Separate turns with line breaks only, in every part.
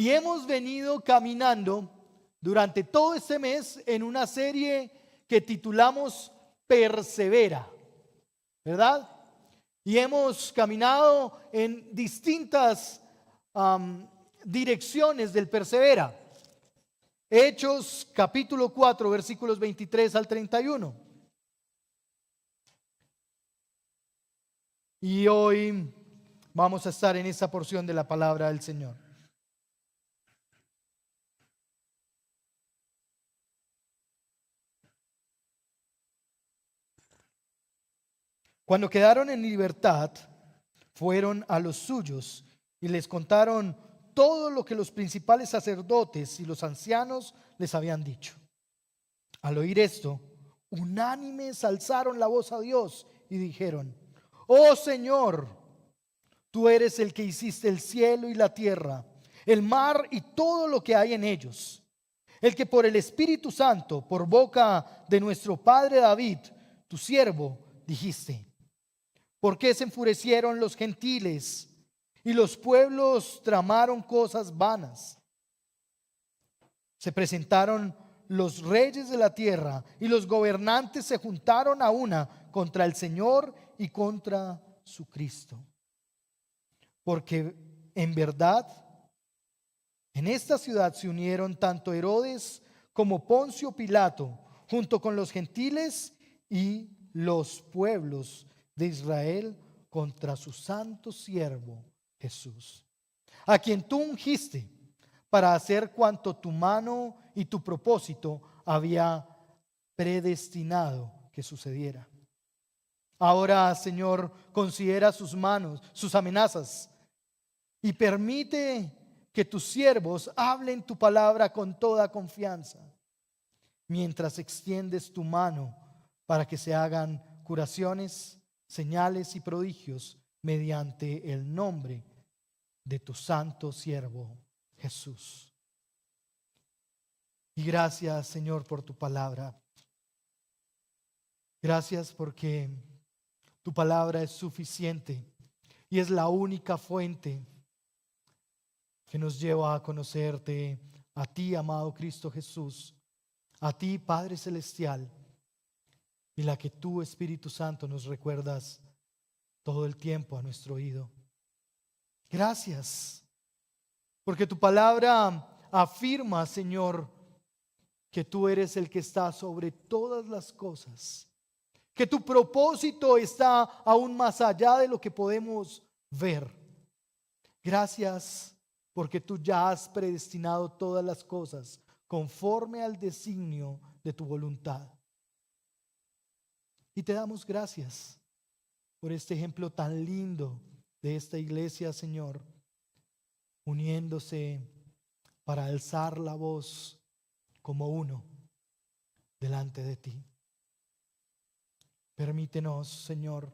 Y hemos venido caminando durante todo este mes en una serie que titulamos Persevera, ¿verdad? Y hemos caminado en distintas direcciones del persevera. Hechos capítulo 4, versículos 23 al 31. Y hoy vamos a estar en esa porción de la palabra del Señor. Cuando quedaron en libertad, fueron a los suyos y les contaron todo lo que los principales sacerdotes y los ancianos les habían dicho. Al oír esto, unánimes alzaron la voz a Dios y dijeron: Oh Señor, tú eres el que hiciste el cielo y la tierra, el mar y todo lo que hay en ellos, el que por el Espíritu Santo, por boca de nuestro padre David, tu siervo, dijiste: ¿por qué se enfurecieron los gentiles y los pueblos tramaron cosas vanas? Se presentaron los reyes de la tierra y los gobernantes se juntaron a una contra el Señor y contra su Cristo. Porque en verdad, en esta ciudad se unieron tanto Herodes como Poncio Pilato, junto con los gentiles y los pueblos de Israel, contra su santo siervo Jesús, a quien tú ungiste para hacer cuanto tu mano y tu propósito había predestinado que sucediera. Ahora, Señor, considera sus manos, sus amenazas, y permite que tus siervos hablen tu palabra con toda confianza, mientras extiendes tu mano para que se hagan curaciones, señales y prodigios mediante el nombre de tu santo siervo Jesús. Y gracias, Señor, por tu palabra. Gracias porque tu palabra es suficiente y es la única fuente que nos lleva a conocerte a ti, amado Cristo Jesús, a ti, Padre Celestial, y la que tú, Espíritu Santo, nos recuerdas todo el tiempo a nuestro oído. Gracias, porque tu palabra afirma, Señor, que tú eres el que está sobre todas las cosas, que tu propósito está aún más allá de lo que podemos ver. Gracias, porque tú ya has predestinado todas las cosas conforme al designio de tu voluntad. Y te damos gracias por este ejemplo tan lindo de esta iglesia, Señor, uniéndose para alzar la voz como uno delante de ti. Permítenos, Señor,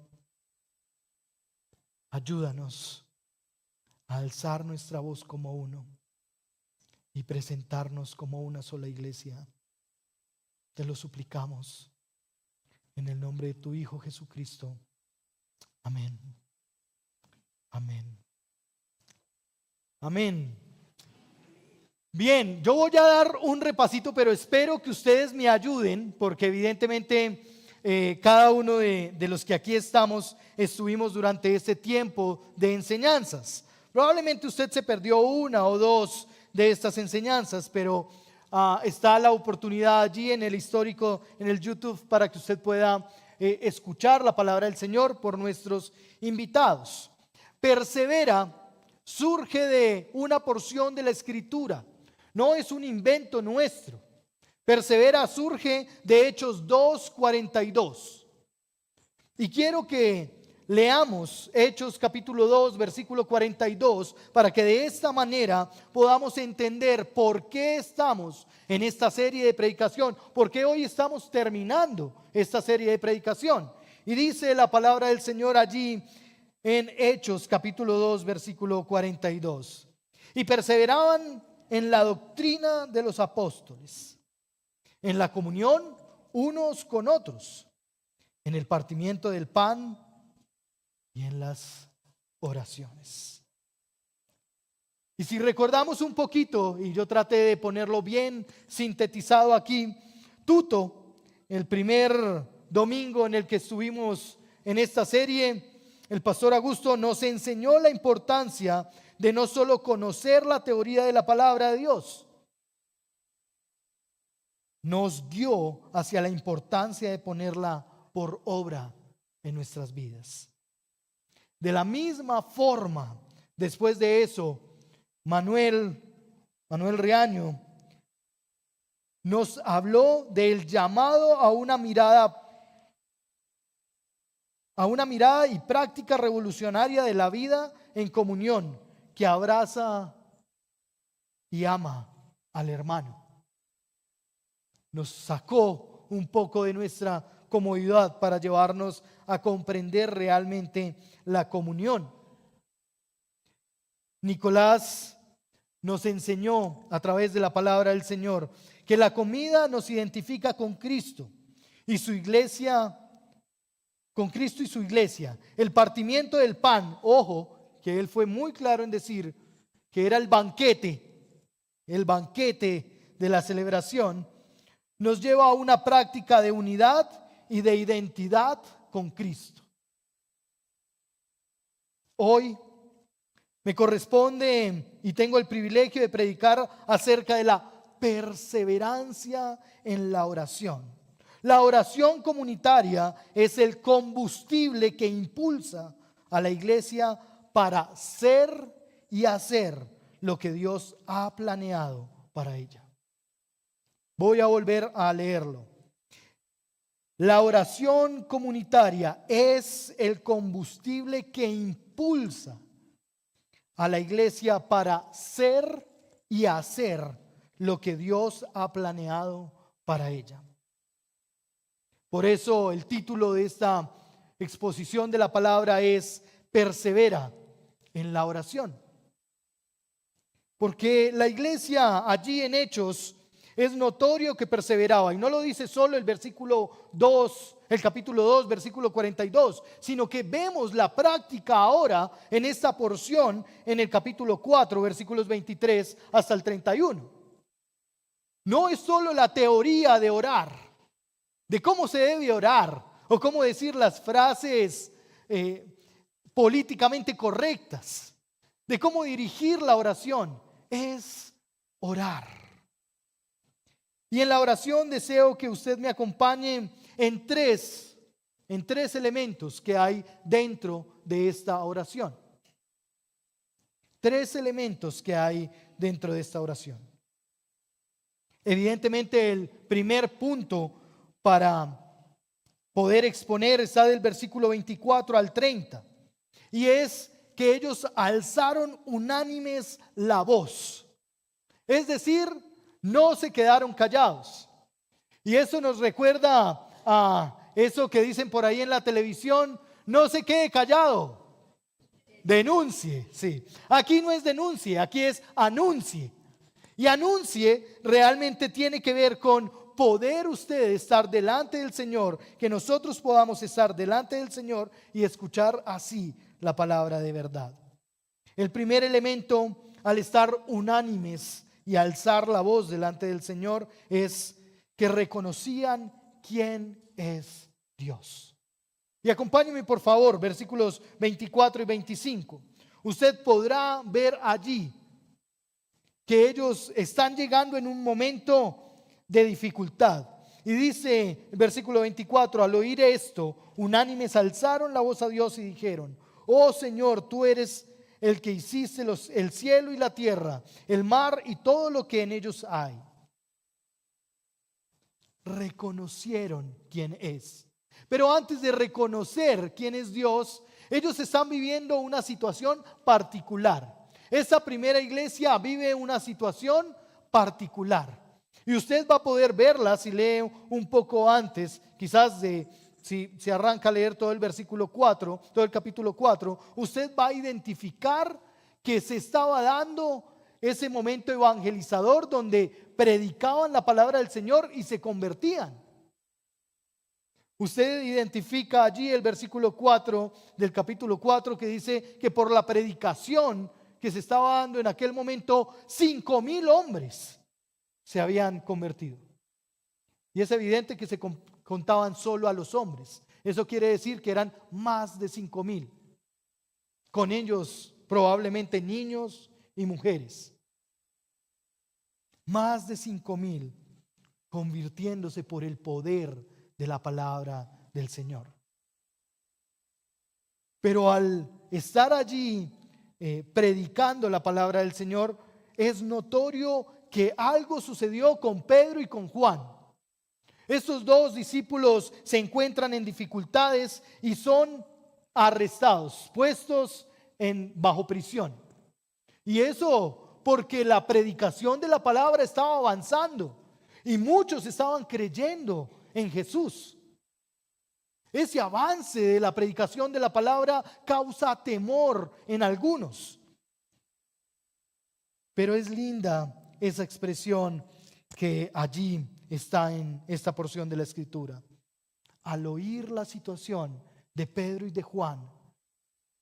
ayúdanos a alzar nuestra voz como uno y presentarnos como una sola iglesia. Te lo suplicamos en el nombre de tu Hijo Jesucristo. Amén. Amén. Amén. Bien, yo voy a dar un repasito, pero espero que ustedes me ayuden, porque evidentemente cada uno de los que aquí estuvimos durante este tiempo de enseñanzas. Probablemente usted se perdió una o dos de estas enseñanzas, pero está la oportunidad allí en el histórico, en el YouTube, para que usted pueda escuchar la palabra del Señor por nuestros invitados. Persevera surge de una porción de la Escritura, no es un invento nuestro. Persevera surge de Hechos 2:42. Y quiero que leamos Hechos capítulo 2, versículo 42, para que de esta manera podamos entender por qué estamos en esta serie de predicación, por qué hoy estamos terminando esta serie de predicación. Y dice la palabra del Señor allí en Hechos capítulo 2, versículo 42. Y perseveraban en la doctrina de los apóstoles, en la comunión unos con otros, en el partimiento del pan y en las oraciones. Y si recordamos un poquito, y yo traté de ponerlo bien sintetizado aquí, Tuto, el primer domingo en el que estuvimos en esta serie, el pastor Augusto nos enseñó la importancia de no solo conocer la teoría de la palabra de Dios, nos guió hacia la importancia de ponerla por obra en nuestras vidas. De la misma forma, después de eso, Manuel Riaño nos habló del llamado a una mirada y práctica revolucionaria de la vida en comunión, que abraza y ama al hermano. Nos sacó un poco de nuestra comodidad para llevarnos a comprender realmente la comunión. Nicolás nos enseñó a través de la palabra del Señor que la comida nos identifica con Cristo y su iglesia, con Cristo y su iglesia. El partimiento del pan, ojo, que él fue muy claro en decir que era el banquete de la celebración, nos lleva a una práctica de unidad y de identidad con Cristo. Hoy me corresponde y tengo el privilegio de predicar acerca de la perseverancia en la oración. La oración comunitaria es el combustible que impulsa a la iglesia para ser y hacer lo que Dios ha planeado para ella. Voy a volver a leerlo. La oración comunitaria es el combustible que impulsa a la iglesia para ser y hacer lo que Dios ha planeado para ella. Por eso el título de esta exposición de la palabra es Persevera en la oración. Porque la iglesia allí en Hechos es notorio que perseveraba, y no lo dice solo el versículo 2, el capítulo 2, versículo 42, sino que vemos la práctica ahora en esta porción en el capítulo 4, versículos 23 hasta el 31. No es solo la teoría de orar, de cómo se debe orar o cómo decir las frases políticamente correctas, de cómo dirigir la oración, es orar. Y en la oración deseo que usted me acompañe en tres elementos que hay dentro de esta oración. Tres elementos que hay dentro de esta oración. Evidentemente el primer punto para poder exponer está del versículo 24 al 30. Y es que ellos alzaron unánimes la voz. Es decir, no se quedaron callados. Y eso nos recuerda a eso que dicen por ahí en la televisión: no se quede callado, denuncie. Sí. Aquí no es denuncie, aquí es anuncie. Y anuncie realmente tiene que ver con poder usted estar delante del Señor, que nosotros podamos estar delante del Señor y escuchar así la palabra de verdad. El primer elemento al estar unánimes y alzar la voz delante del Señor es que reconocían quién es Dios. Y acompáñeme por favor, versículos 24 y 25. Usted podrá ver allí que ellos están llegando en un momento de dificultad. Y dice el versículo 24: al oír esto, unánimes alzaron la voz a Dios y dijeron: oh Señor, tú eres el que hiciste el cielo y la tierra, el mar y todo lo que en ellos hay. Reconocieron quién es. Pero antes de reconocer quién es Dios, ellos están viviendo una situación particular. Esta primera iglesia vive una situación particular. Y usted va a poder verla si lee un poco antes, quizás si se arranca a leer todo el versículo 4, todo el capítulo 4, usted va a identificar que se estaba dando ese momento evangelizador donde predicaban la palabra del Señor y se convertían. Usted identifica allí el versículo 4 del capítulo 4 que dice que por la predicación que se estaba dando en aquel momento, 5,000 hombres se habían convertido. Y es evidente que se contaban solo a los hombres. Eso quiere decir que eran más de 5,000. Con ellos probablemente niños y mujeres. Más de 5,000 convirtiéndose por el poder de la palabra del Señor. Pero al estar allí predicando la palabra del Señor, es notorio que algo sucedió con Pedro y con Juan. Estos dos discípulos se encuentran en dificultades y son arrestados, puestos bajo prisión. Y eso porque la predicación de la palabra estaba avanzando y muchos estaban creyendo en Jesús. Ese avance de la predicación de la palabra causa temor en algunos. Pero es linda esa expresión que allí está en esta porción de la Escritura. Al oír la situación de Pedro y de Juan,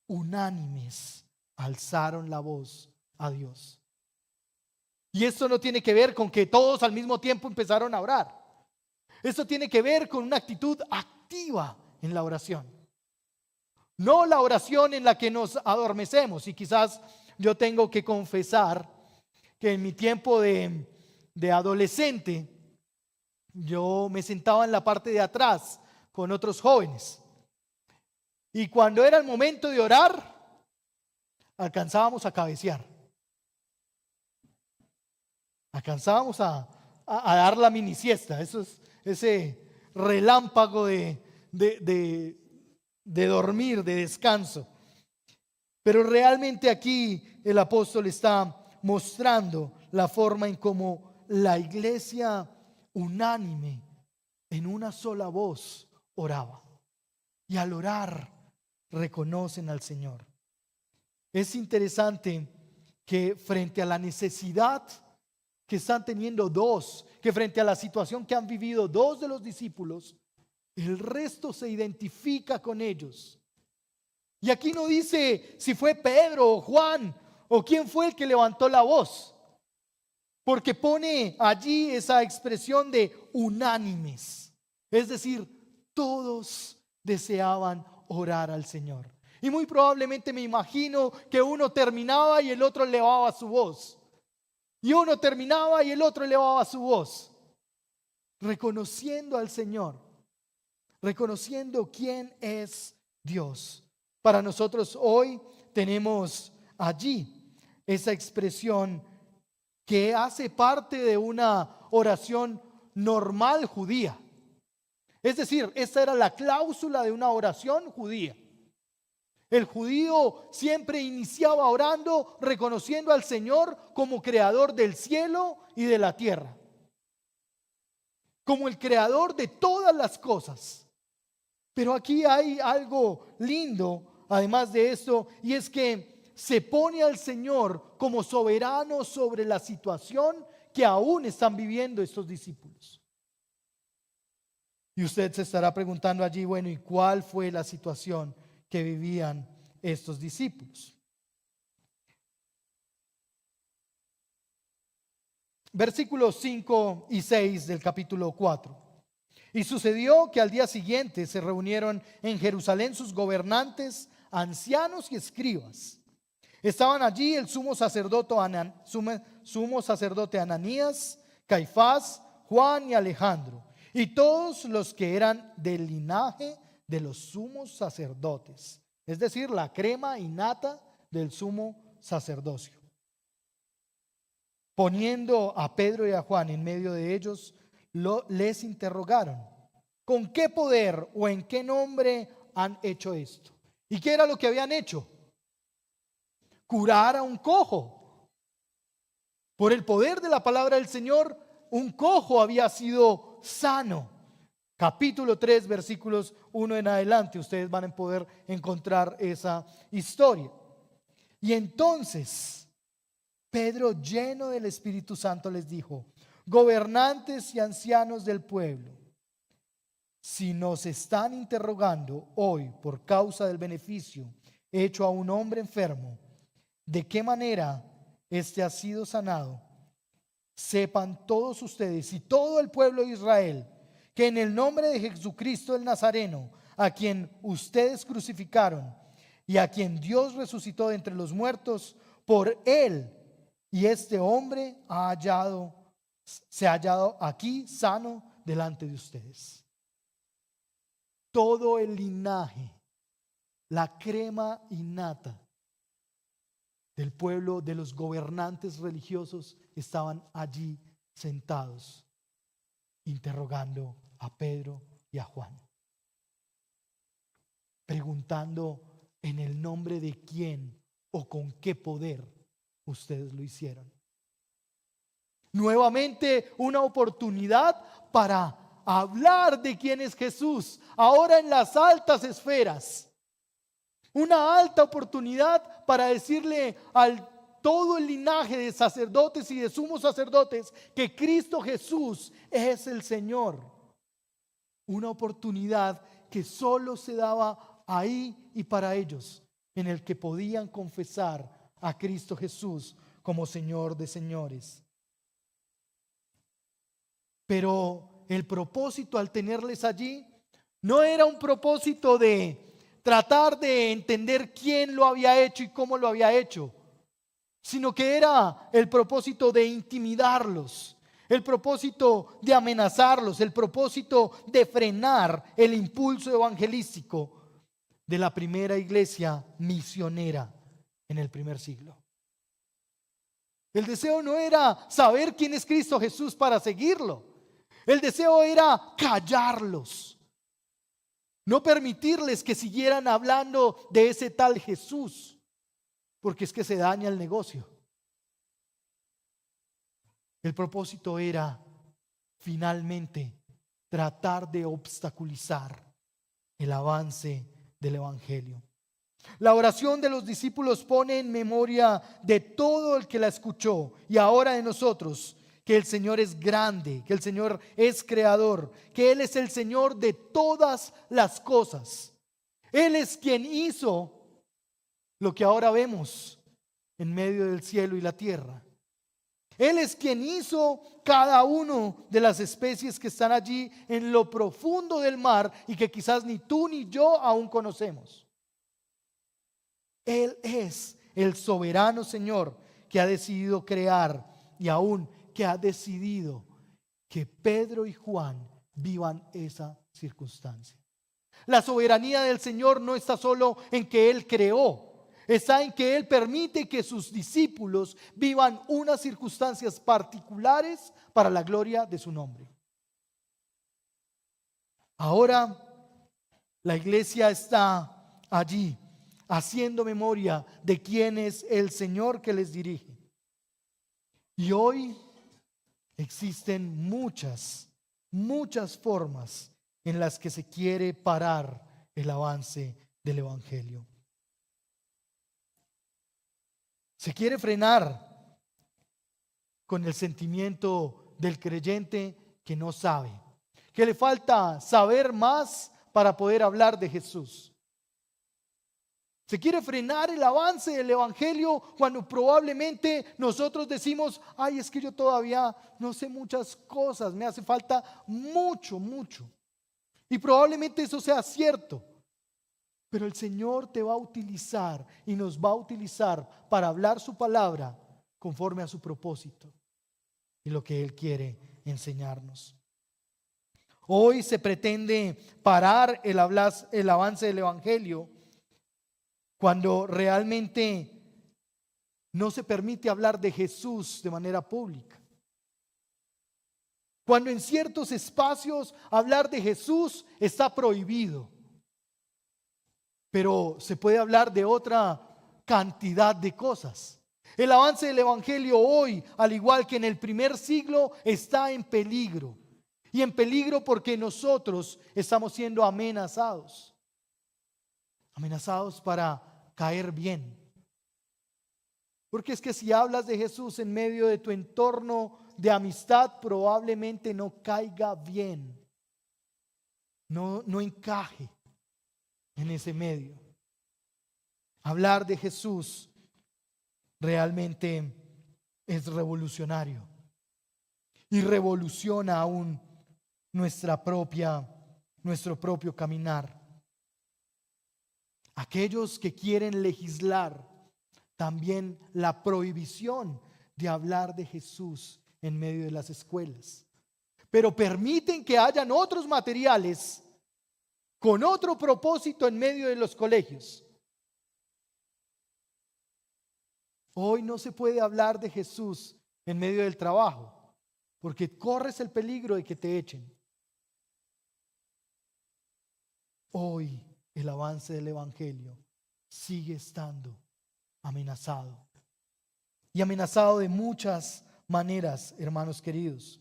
unánimes alzaron la voz a Dios. Y esto no tiene que ver con que todos al mismo tiempo empezaron a orar. Esto tiene que ver con una actitud activa en la oración. No la oración en la que nos adormecemos. Y quizás yo tengo que confesar que en mi tiempo de adolescente, yo me sentaba en la parte de atrás con otros jóvenes. Y cuando era el momento de orar, alcanzábamos a cabecear. Alcanzábamos a dar la mini siesta. Eso es ese relámpago de dormir, de descanso. Pero realmente aquí el apóstol está mostrando la forma en cómo la iglesia unánime en una sola voz oraba. Y al orar reconocen al Señor. Es interesante que frente a la necesidad que están teniendo dos, que frente a la situación que han vivido dos de los discípulos, el resto se identifica con ellos. Y aquí no dice si fue Pedro o Juan o quién fue el que levantó la voz, porque pone allí esa expresión de unánimes, es decir, todos deseaban orar al Señor. Y muy probablemente me imagino que uno terminaba y el otro elevaba su voz. Y uno terminaba y el otro elevaba su voz, reconociendo al Señor, reconociendo quién es Dios. Para nosotros hoy tenemos allí esa expresión que hace parte de una oración normal judía. Es decir, esta era la cláusula de una oración judía. El judío siempre iniciaba orando, reconociendo al Señor como creador del cielo y de la tierra, como el creador de todas las cosas. Pero aquí hay algo lindo, además de esto, y es que se pone al Señor como soberano sobre la situación que aún están viviendo estos discípulos. Y usted se estará preguntando allí, bueno, ¿y cuál fue la situación que vivían estos discípulos? Versículos 5 y 6 del capítulo 4. Y sucedió que al día siguiente se reunieron en Jerusalén sus gobernantes, ancianos y escribas. Estaban allí el sumo sacerdote Ananías, Caifás, Juan y Alejandro, y todos los que eran del linaje de los sumos sacerdotes, es decir, la crema innata del sumo sacerdocio. Poniendo a Pedro y a Juan en medio de ellos, les interrogaron: ¿con qué poder o en qué nombre han hecho esto? ¿Y qué era lo que habían hecho? Curar a un cojo. Por el poder de la palabra del Señor, un cojo había sido sano. Capítulo 3, versículos 1 en adelante, ustedes van a poder encontrar esa historia. Y entonces Pedro, lleno del Espíritu Santo, les dijo: gobernantes y ancianos del pueblo, si nos están interrogando hoy por causa del beneficio hecho a un hombre enfermo, de qué manera éste ha sido sanado, sepan todos ustedes y todo el pueblo de Israel que en el nombre de Jesucristo el Nazareno, a quien ustedes crucificaron y a quien Dios resucitó de entre los muertos, por él y este hombre se ha hallado aquí sano delante de ustedes. Todo el linaje, la crema innata del pueblo, de los gobernantes religiosos, estaban allí sentados, interrogando a Pedro y a Juan, preguntando en el nombre de quién o con qué poder ustedes lo hicieron. Nuevamente una oportunidad para hablar de quién es Jesús, ahora en las altas esferas. Una alta oportunidad para decirle al todo el linaje de sacerdotes y de sumos sacerdotes que Cristo Jesús es el Señor. Una oportunidad que solo se daba ahí y para ellos, en el que podían confesar a Cristo Jesús como Señor de señores. Pero el propósito al tenerles allí no era un propósito de tratar de entender quién lo había hecho y cómo lo había hecho, sino que era el propósito de intimidarlos, el propósito de amenazarlos, el propósito de frenar el impulso evangelístico de la primera iglesia misionera en el primer siglo. El deseo no era saber quién es Cristo Jesús para seguirlo. El deseo era callarlos. No permitirles que siguieran hablando de ese tal Jesús, porque es que se daña el negocio. El propósito era finalmente tratar de obstaculizar el avance del evangelio. La oración de los discípulos pone en memoria de todo el que la escuchó y ahora de nosotros que el Señor es grande, que el Señor es creador, que Él es el Señor de todas las cosas. Él es quien hizo lo que ahora vemos en medio del cielo y la tierra. Él es quien hizo cada uno de las especies que están allí en lo profundo del mar y que quizás ni tú ni yo aún conocemos. Él es el soberano Señor que ha decidido crear y aún que ha decidido que Pedro y Juan vivan esa circunstancia. La soberanía del Señor no está solo en que Él creó, está en que Él permite que sus discípulos vivan unas circunstancias particulares para la gloria de su nombre. Ahora la iglesia está allí haciendo memoria de quién es el Señor que les dirige. Y hoy existen muchas formas en las que se quiere parar el avance del evangelio. Se quiere frenar con el sentimiento del creyente que no sabe, que le falta saber más para poder hablar de Jesús. Se quiere frenar el avance del evangelio cuando probablemente nosotros decimos: ay, es que yo todavía no sé muchas cosas, me hace falta mucho. Y probablemente eso sea cierto. Pero el Señor te va a utilizar y nos va a utilizar para hablar su palabra conforme a su propósito y lo que Él quiere enseñarnos. Hoy se pretende parar el avance del evangelio cuando realmente no se permite hablar de Jesús de manera pública. Cuando en ciertos espacios hablar de Jesús está prohibido. Pero se puede hablar de otra cantidad de cosas. El avance del evangelio hoy, al igual que en el primer siglo, está en peligro. Y en peligro porque nosotros estamos siendo amenazados. Amenazados para caer bien. Porque es que si hablas de Jesús en medio de tu entorno de amistad, probablemente no caiga bien. No encaje en ese medio. Hablar de Jesús realmente es revolucionario y revoluciona aún nuestro propio caminar. Aquellos que quieren legislar también la prohibición de hablar de Jesús en medio de las escuelas, pero permiten que hayan otros materiales con otro propósito en medio de los colegios. Hoy no se puede hablar de Jesús en medio del trabajo, porque corres el peligro de que te echen. Hoy el avance del Evangelio sigue estando amenazado. Y amenazado de muchas maneras, hermanos queridos.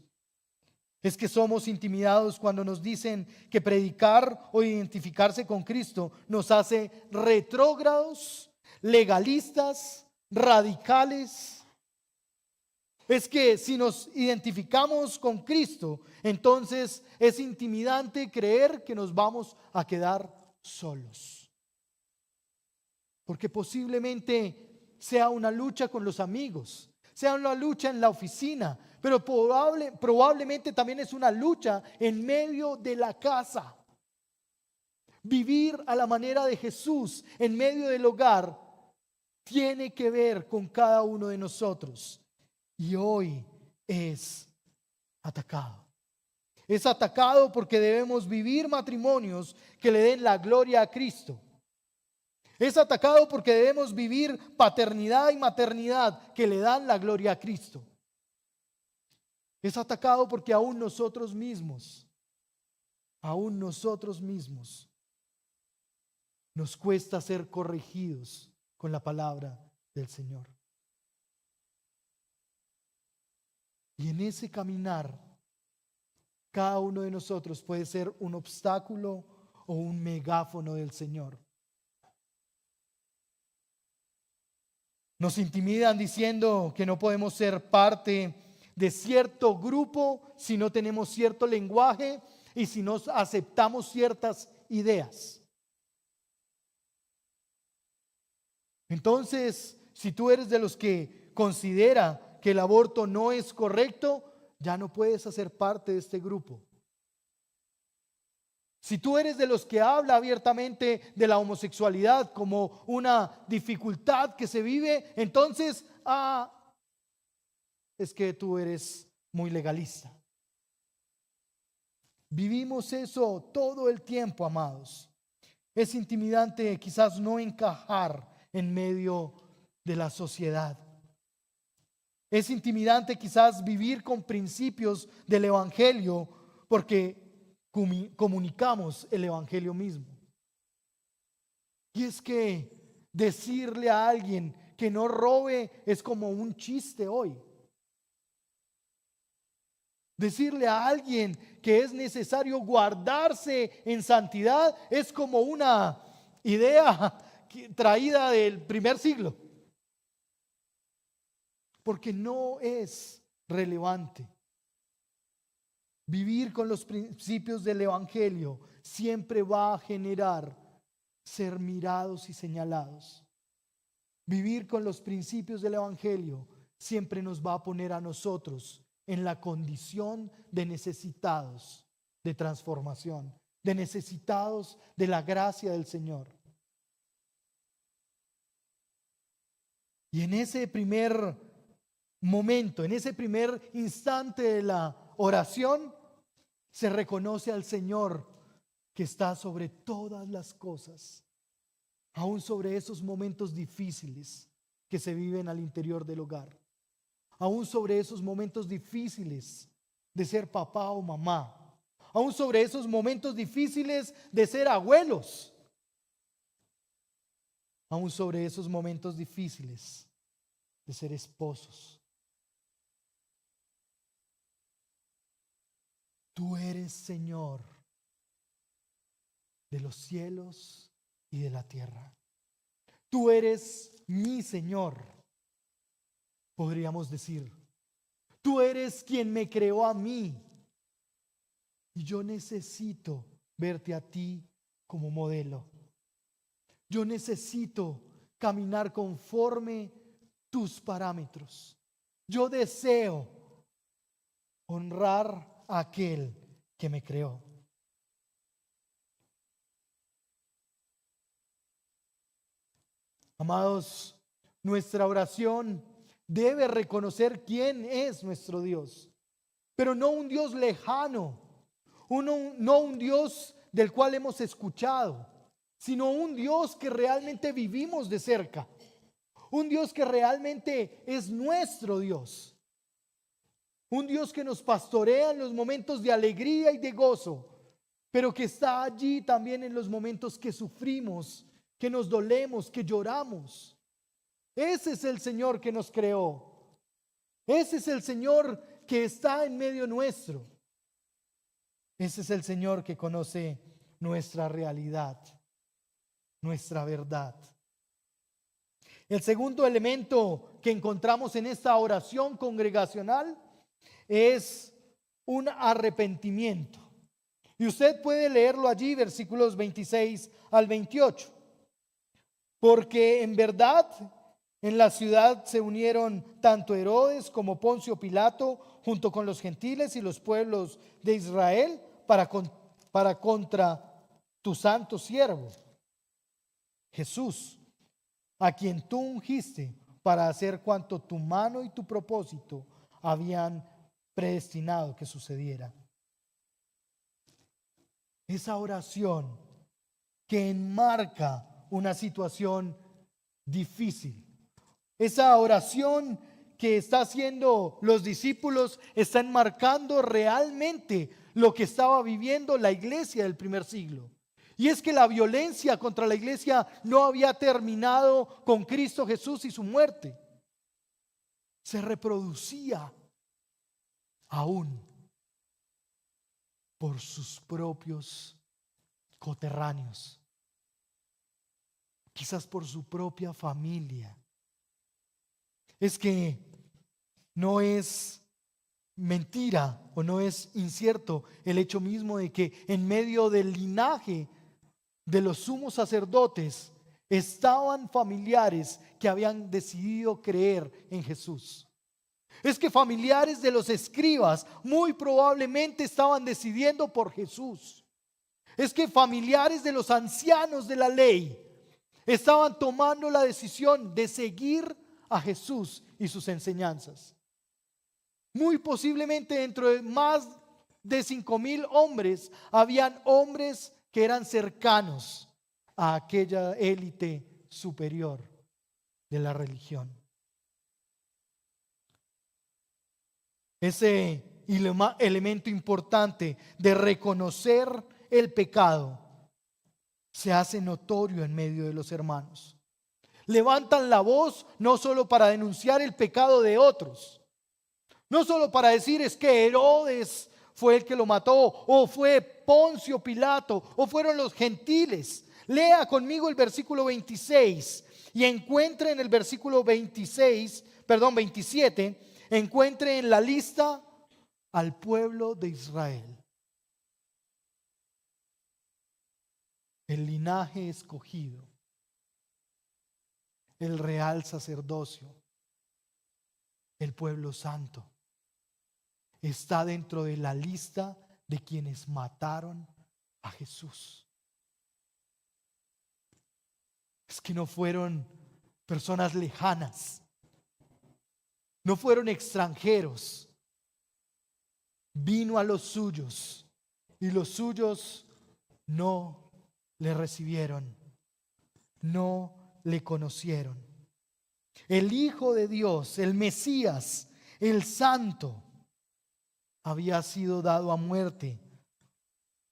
Es que somos intimidados cuando nos dicen que predicar o identificarse con Cristo nos hace retrógrados, legalistas, radicales. Es que si nos identificamos con Cristo, entonces es intimidante creer que nos vamos a quedar solos. Porque posiblemente sea una lucha con los amigos, sea una lucha en la oficina, pero probablemente también es una lucha en medio de la casa. Vivir a la manera de Jesús en medio del hogar tiene que ver con cada uno de nosotros. Y hoy es atacado. Es atacado porque debemos vivir matrimonios que le den la gloria a Cristo. Es atacado porque debemos vivir paternidad y maternidad que le dan la gloria a Cristo. Es atacado porque aún nosotros mismos nos cuesta ser corregidos con la palabra del Señor. Y en ese caminar, cada uno de nosotros puede ser un obstáculo o un megáfono del Señor. Nos intimidan diciendo que no podemos ser parte de cierto grupo si no tenemos cierto lenguaje y si no aceptamos ciertas ideas. Entonces, si tú eres de los que considera que el aborto no es correcto, ya no puedes hacer parte de este grupo. Si tú eres de los que habla abiertamente de la homosexualidad como una dificultad que se vive, entonces, es que tú eres muy legalista. Vivimos eso todo el tiempo, amados. Es intimidante quizás no encajar en medio de la sociedad. Es intimidante quizás vivir con principios del Evangelio porque comunicamos el Evangelio mismo. Y es que decirle a alguien que no robe es como un chiste hoy. Decirle a alguien que es necesario guardarse en santidad es como una idea traída del primer siglo. Porque no es relevante. Vivir con los principios del Evangelio siempre va a generar ser mirados y señalados. Vivir con los principios del Evangelio siempre nos va a poner a nosotros en la condición de necesitados de transformación, de necesitados de la gracia del Señor. Y en ese primer momento, en ese primer instante de la oración, se reconoce al Señor que está sobre todas las cosas, aún sobre esos momentos difíciles que se viven al interior del hogar, aún sobre esos momentos difíciles de ser papá o mamá, aún sobre esos momentos difíciles de ser abuelos, aún sobre esos momentos difíciles de ser esposos. Tú eres Señor de los cielos y de la tierra. Tú eres mi Señor, podríamos decir. Tú eres quien me creó a mí. Y yo necesito verte a ti como modelo. Yo necesito caminar conforme tus parámetros. Yo deseo honrar a aquel que me creó. Amados, nuestra oración debe reconocer quién es nuestro Dios, pero no un Dios lejano, no un Dios del cual hemos escuchado, sino un Dios que realmente vivimos de cerca, un Dios que realmente es nuestro Dios, un Dios que nos pastorea en los momentos de alegría y de gozo, pero que está allí también en los momentos que sufrimos, que nos dolemos, que lloramos. Ese es el Señor que nos creó. Ese es el Señor que está en medio nuestro. Ese es el Señor que conoce nuestra realidad, nuestra verdad. El segundo elemento que encontramos en esta oración congregacional es un arrepentimiento. Y usted puede leerlo allí, versículos 26 al 28. Porque en verdad en la ciudad se unieron tanto Herodes como Poncio Pilato junto con los gentiles y los pueblos de Israel para contra tu santo siervo Jesús, a quien tú ungiste para hacer cuanto tu mano y tu propósito habían predestinado que sucediera. Esa oración que enmarca una situación difícil. Esa oración que está haciendo los discípulos está enmarcando realmente lo que estaba viviendo la iglesia del primer siglo. Y es que la violencia contra la iglesia no había terminado con Cristo Jesús y su muerte. Se reproducía aún por sus propios coterráneos, quizás por su propia familia. Es que no es mentira o no es incierto el hecho mismo de que en medio del linaje de los sumos sacerdotes estaban familiares que habían decidido creer en Jesús. Es que familiares de los escribas muy probablemente estaban decidiendo por Jesús. Es que familiares de los ancianos de la ley estaban tomando la decisión de seguir a Jesús y sus enseñanzas. Muy posiblemente dentro de más de 5,000 hombres, habían hombres que eran cercanos a aquella élite superior de la religión. Ese elemento importante de reconocer el pecado se hace notorio en medio de los hermanos. Levantan la voz no solo para denunciar el pecado de otros, no solo para decir es que Herodes fue el que lo mató, o fue Poncio Pilato, o fueron los gentiles. Lea conmigo el versículo 26 y encuentre en el versículo 27, encuentre en la lista al pueblo de Israel. El linaje escogido, el real sacerdocio, el pueblo santo, está dentro de la lista de quienes mataron a Jesús. Es que no fueron personas lejanas, no fueron extranjeros. Vino a los suyos y los suyos no le recibieron, no le conocieron. El Hijo de Dios, el Mesías, el Santo, había sido dado a muerte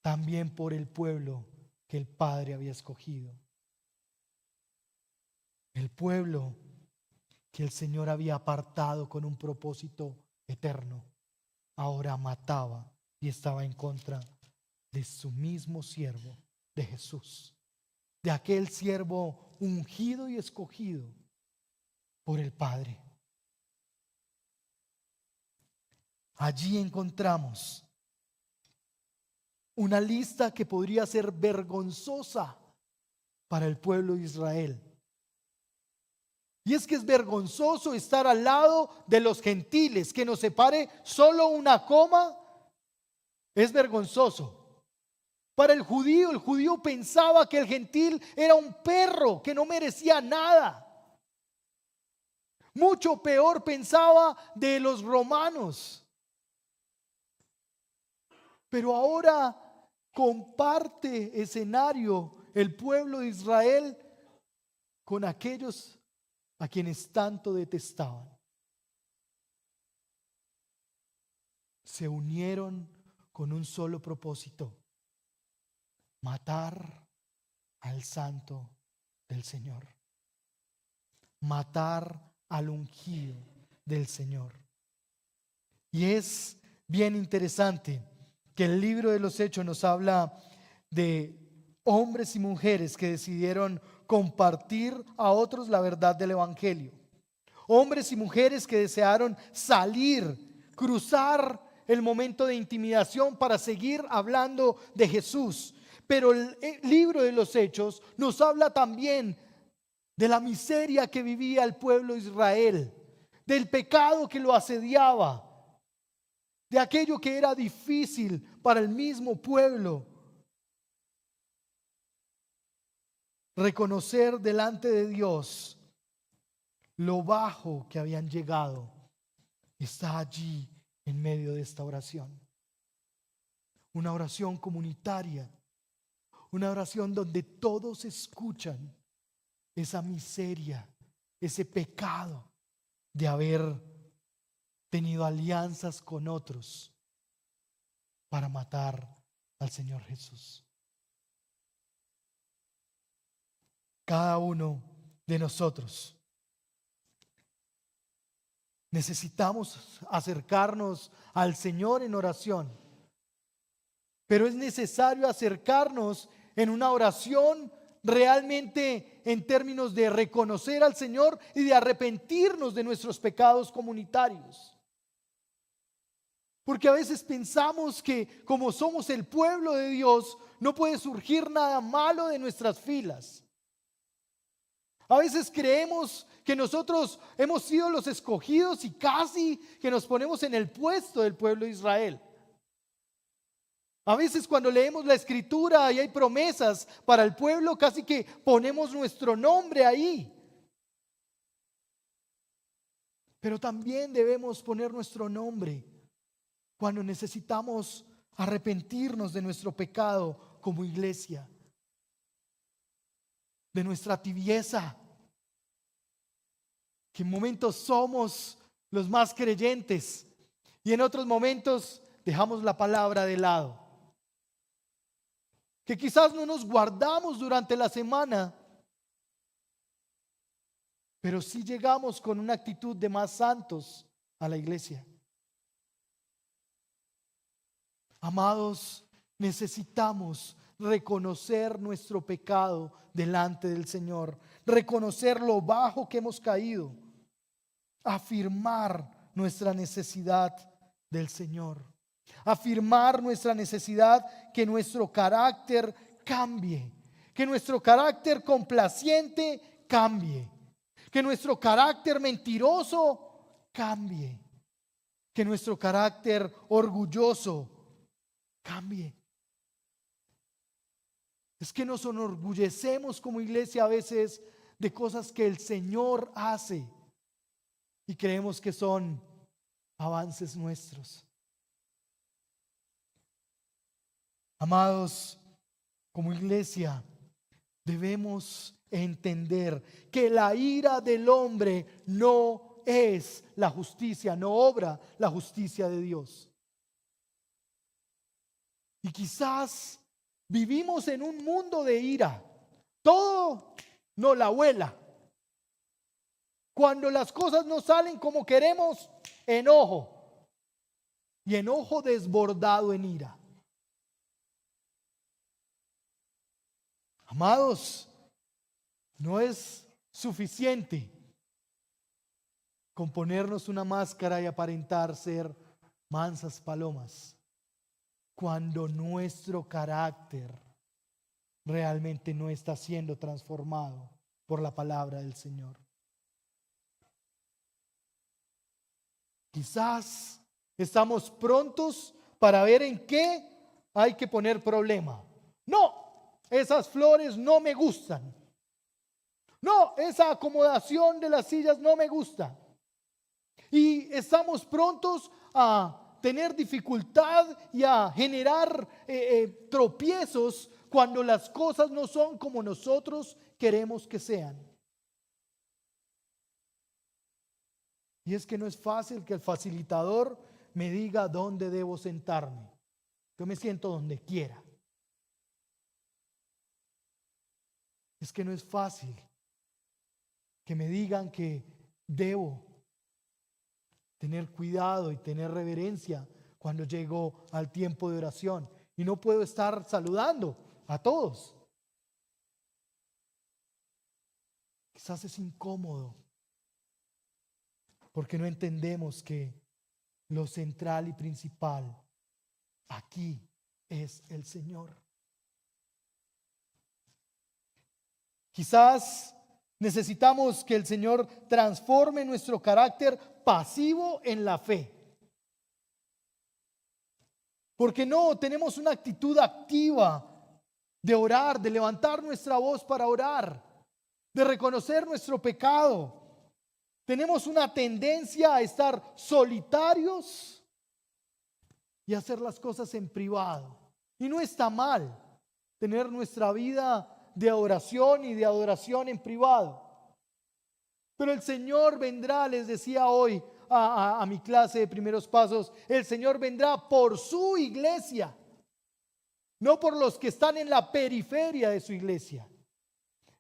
también por el pueblo que el Padre había escogido. El pueblo que el Señor había apartado con un propósito eterno, ahora mataba y estaba en contra de su mismo siervo, de Jesús, de aquel siervo ungido y escogido por el Padre. Allí encontramos una lista que podría ser vergonzosa para el pueblo de Israel. Y es que es vergonzoso estar al lado de los gentiles, que nos separe solo una coma, es vergonzoso. Para el judío pensaba que el gentil era un perro que no merecía nada. Mucho peor pensaba de los romanos. Pero ahora comparte escenario el pueblo de Israel con aquellos a quienes tanto detestaban. Se unieron con un solo propósito: matar al santo del Señor, matar al ungido del Señor. Y es bien interesante que el libro de los Hechos nos habla de hombres y mujeres que decidieron compartir a otros la verdad del Evangelio. Hombres y mujeres que desearon salir, cruzar el momento de intimidación para seguir hablando de Jesús. Pero el libro de los Hechos nos habla también de la miseria que vivía el pueblo de Israel, del pecado que lo asediaba, de aquello que era difícil para el mismo pueblo. Reconocer delante de Dios lo bajo que habían llegado está allí en medio de esta oración. Una oración comunitaria, una oración donde todos escuchan esa miseria, ese pecado de haber tenido alianzas con otros para matar al Señor Jesús. Cada uno de nosotros necesitamos acercarnos al Señor en oración, pero es necesario acercarnos en una oración realmente en términos de reconocer al Señor y de arrepentirnos de nuestros pecados comunitarios. Porque a veces pensamos que como somos el pueblo de Dios, no puede surgir nada malo de nuestras filas. A veces creemos que nosotros hemos sido los escogidos y casi que nos ponemos en el puesto del pueblo de Israel. A veces cuando leemos la escritura y hay promesas para el pueblo, casi que ponemos nuestro nombre ahí. Pero también debemos poner nuestro nombre cuando necesitamos arrepentirnos de nuestro pecado como iglesia, de nuestra tibieza, que en momentos somos los más creyentes y en otros momentos dejamos la palabra de lado. Que quizás no nos guardamos durante la semana, pero sí llegamos con una actitud de más santos a la iglesia. Amados, necesitamos reconocer nuestro pecado delante del Señor, reconocer lo bajo que hemos caído, afirmar nuestra necesidad del Señor, afirmar nuestra necesidad que nuestro carácter cambie, que nuestro carácter complaciente cambie, que nuestro carácter mentiroso cambie, que nuestro carácter orgulloso cambie. Es que nos enorgullecemos como iglesia a veces de cosas que el Señor hace y creemos que son avances nuestros. Amados, como iglesia debemos entender que la ira del hombre no es la justicia, no obra la justicia de Dios. Y quizás vivimos en un mundo de ira. Todo nos la vuela. Cuando las cosas no salen como queremos, enojo. Y enojo desbordado en ira. Amados, no es suficiente con ponernos una máscara y aparentar ser mansas palomas, cuando nuestro carácter realmente no está siendo transformado por la palabra del Señor. Quizás estamos prontos para ver en qué hay que poner problema. No, esas flores no me gustan. No, esa acomodación de las sillas no me gusta. Y estamos prontos a tener dificultad y a generar tropiezos cuando las cosas no son como nosotros queremos que sean. Y es que no es fácil que el facilitador me diga dónde debo sentarme. Yo me siento donde quiera. Es que no es fácil que me digan que debo tener cuidado y tener reverencia cuando llego al tiempo de oración. Y no puedo estar saludando a todos. Quizás es incómodo porque no entendemos que lo central y principal aquí es el Señor. Quizás necesitamos que el Señor transforme nuestro carácter pasivo en la fe. Porque no tenemos una actitud activa de orar, de levantar nuestra voz para orar, de reconocer nuestro pecado. Tenemos una tendencia a estar solitarios y hacer las cosas en privado. Y no está mal tener nuestra vida de oración y de adoración en privado. Pero el Señor vendrá, les decía hoy a mi clase de primeros pasos, el Señor vendrá por su iglesia, no por los que están en la periferia de su iglesia.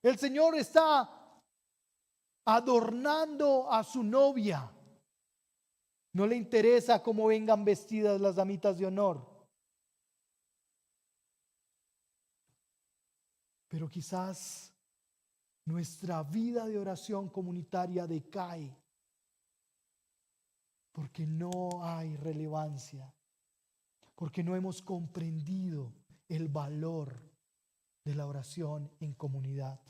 El Señor está adornando a su novia. No le interesa cómo vengan vestidas las damitas de honor. Pero quizás nuestra vida de oración comunitaria decae porque no hay relevancia, porque no hemos comprendido el valor de la oración en comunidad,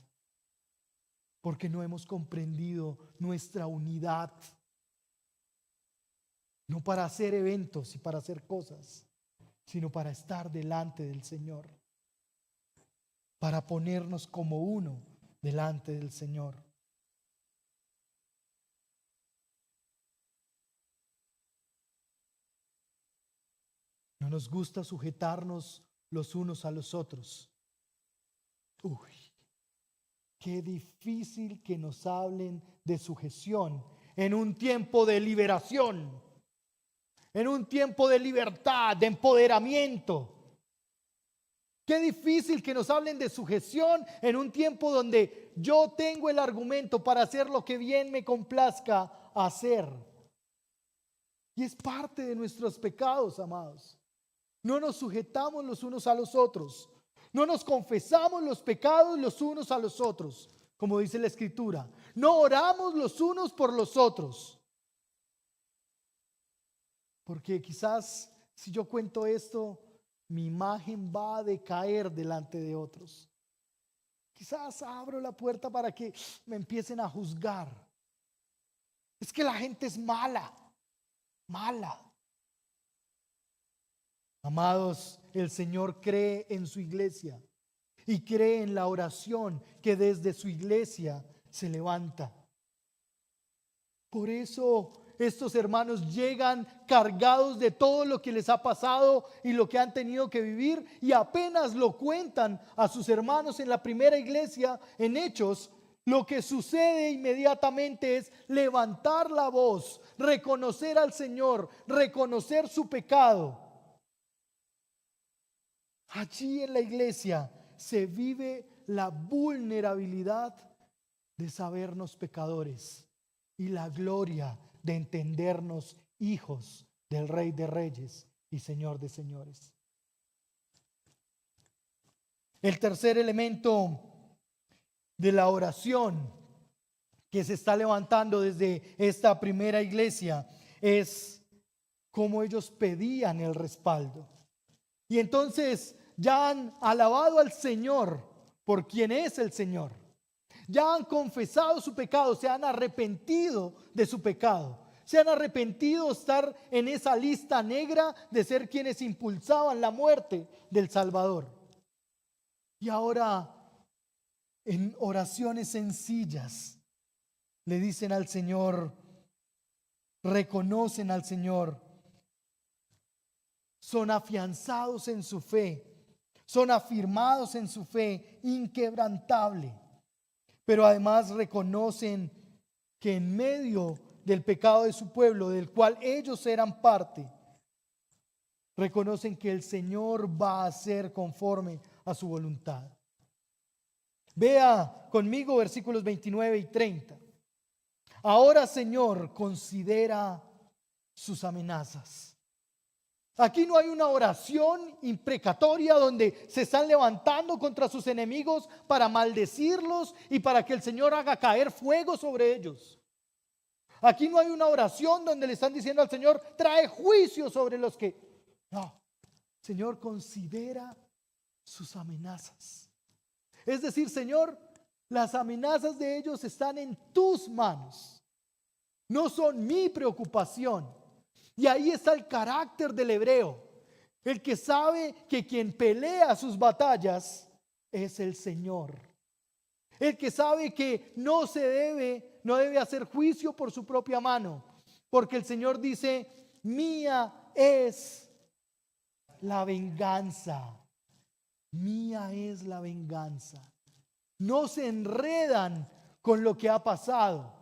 porque no hemos comprendido nuestra unidad, no para hacer eventos y para hacer cosas, sino para estar delante del Señor, para ponernos como uno delante del Señor. No nos gusta sujetarnos los unos a los otros. Uy, qué difícil que nos hablen de sujeción en un tiempo de liberación, en un tiempo de libertad, de empoderamiento. Qué difícil que nos hablen de sujeción en un tiempo donde yo tengo el argumento para hacer lo que bien me complazca hacer. Y es parte de nuestros pecados, amados. No nos sujetamos los unos a los otros. No nos confesamos los pecados los unos a los otros, como dice la Escritura. No oramos los unos por los otros. Porque quizás si yo cuento esto, mi imagen va a decaer delante de otros. Quizás abro la puerta para que me empiecen a juzgar. Es que la gente es mala. Amados, el Señor cree en su iglesia y cree en la oración que desde su iglesia se levanta. Por eso estos hermanos llegan cargados de todo lo que les ha pasado y lo que han tenido que vivir, y apenas lo cuentan a sus hermanos en la primera iglesia, en Hechos. Lo que sucede inmediatamente es levantar la voz, reconocer al Señor, reconocer su pecado. Allí en la iglesia se vive la vulnerabilidad de sabernos pecadores y la gloria de entendernos hijos del Rey de Reyes y Señor de Señores. El tercer elemento de la oración que se está levantando desde esta primera iglesia es cómo ellos pedían el respaldo. Y entonces ya han alabado al Señor por quien es el Señor. Ya han confesado su pecado, se han arrepentido de su pecado. Se han arrepentido de estar en esa lista negra de ser quienes impulsaban la muerte del Salvador. Y ahora, en oraciones sencillas, le dicen al Señor, reconocen al Señor, son afianzados en su fe, son afirmados en su fe inquebrantable, pero además reconocen que en medio del pecado de su pueblo, del cual ellos eran parte, reconocen que el Señor va a hacer conforme a su voluntad. Vea conmigo versículos 29 y 30. Ahora, Señor, considera sus amenazas. Aquí no hay una oración imprecatoria donde se están levantando contra sus enemigos para maldecirlos y para que el Señor haga caer fuego sobre ellos. Aquí no hay una oración donde le están diciendo al Señor, trae juicio sobre los que... No, Señor, considera sus amenazas. Es decir, Señor, las amenazas de ellos están en tus manos. No son mi preocupación. Y ahí está el carácter del hebreo. El que sabe que quien pelea sus batallas es el Señor. El que sabe que no debe hacer juicio por su propia mano. Porque el Señor dice, mía es la venganza. Mía es la venganza. No se enredan con lo que ha pasado.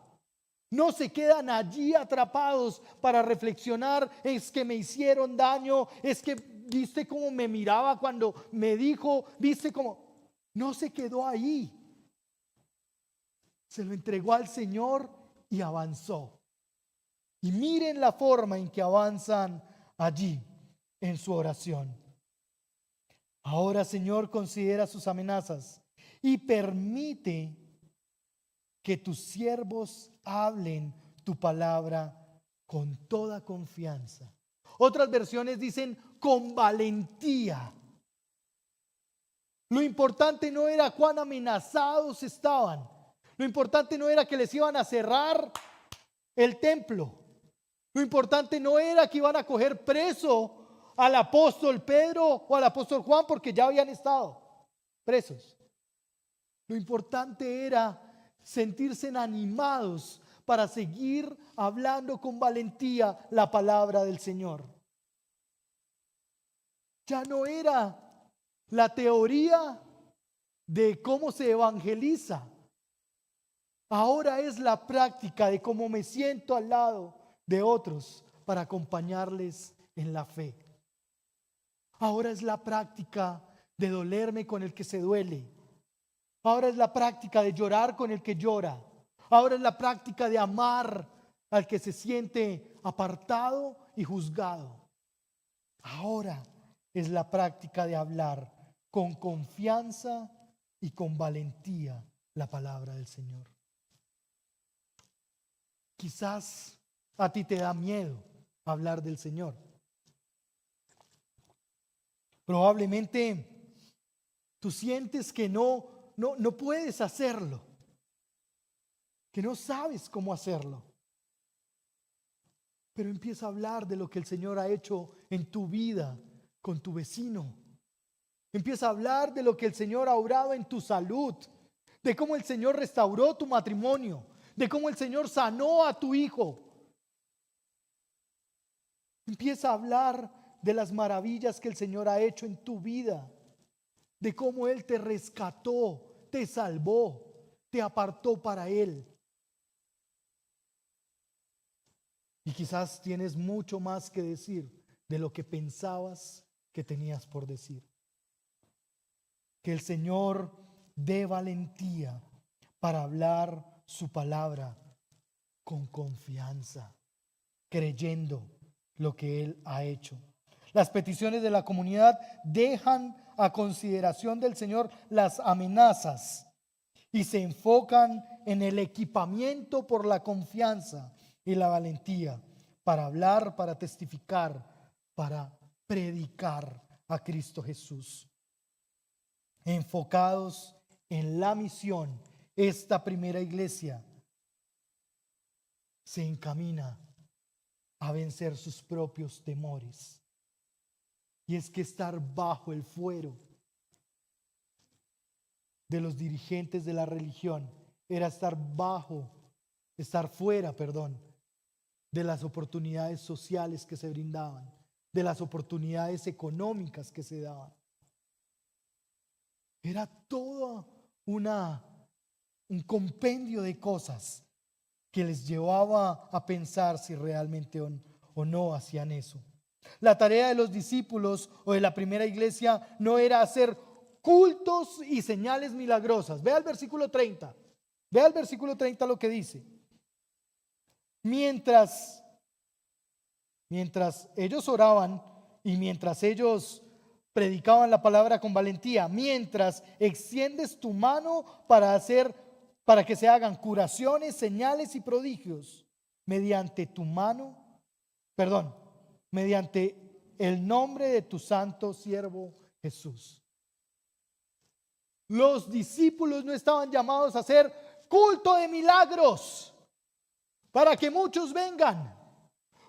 No se quedan allí atrapados para reflexionar, es que me hicieron daño, es que viste cómo me miraba cuando me dijo, viste cómo... No se quedó ahí. Se lo entregó al Señor y avanzó. Y miren la forma en que avanzan allí en su oración. Ahora, Señor, considera sus amenazas y permite que tus siervos hablen tu palabra con toda confianza. Otras versiones dicen con valentía. Lo importante no era cuán amenazados estaban. Lo importante no era que les iban a cerrar el templo. Lo importante no era que iban a coger preso al apóstol Pedro o al apóstol Juan porque ya habían estado presos. Lo importante era sentirse animados para seguir hablando con valentía la palabra del Señor. Ya no era la teoría de cómo se evangeliza. Ahora es la práctica de cómo me siento al lado de otros para acompañarles en la fe. Ahora es la práctica de dolerme con el que se duele. Ahora es la práctica de llorar con el que llora. Ahora es la práctica de amar al que se siente apartado y juzgado. Ahora es la práctica de hablar con confianza y con valentía la palabra del Señor. Quizás a ti te da miedo hablar del Señor. Probablemente tú sientes que no puedes hacerlo, que no sabes cómo hacerlo. Pero empieza a hablar de lo que el Señor ha hecho en tu vida con tu vecino. Empieza a hablar de lo que el Señor ha obrado en tu salud, de cómo el Señor restauró tu matrimonio, de cómo el Señor sanó a tu hijo. Empieza a hablar de las maravillas que el Señor ha hecho en tu vida, de cómo Él te rescató, te salvó, te apartó para Él. Y quizás tienes mucho más que decir de lo que pensabas que tenías por decir. Que el Señor dé valentía para hablar su palabra con confianza, creyendo lo que Él ha hecho. Las peticiones de la comunidad dejan a consideración del Señor las amenazas y se enfocan en el equipamiento por la confianza y la valentía para hablar, para testificar, para predicar a Cristo Jesús. Enfocados en la misión, esta primera iglesia se encamina a vencer sus propios temores. Y es que estar bajo el fuero de los dirigentes de la religión era estar fuera, de las oportunidades sociales que se brindaban, de las oportunidades económicas que se daban. Era todo un compendio de cosas que les llevaba a pensar si realmente o no hacían eso. La tarea de los discípulos o de la primera iglesia no era hacer cultos y señales milagrosas. Vea el versículo 30. Vea el versículo 30 lo que dice. Mientras ellos oraban y mientras ellos predicaban la palabra con valentía, mientras extiendes tu mano para que se hagan curaciones, señales y prodigios mediante el nombre de tu santo siervo Jesús. Los discípulos no estaban llamados a hacer culto de milagros para que muchos vengan,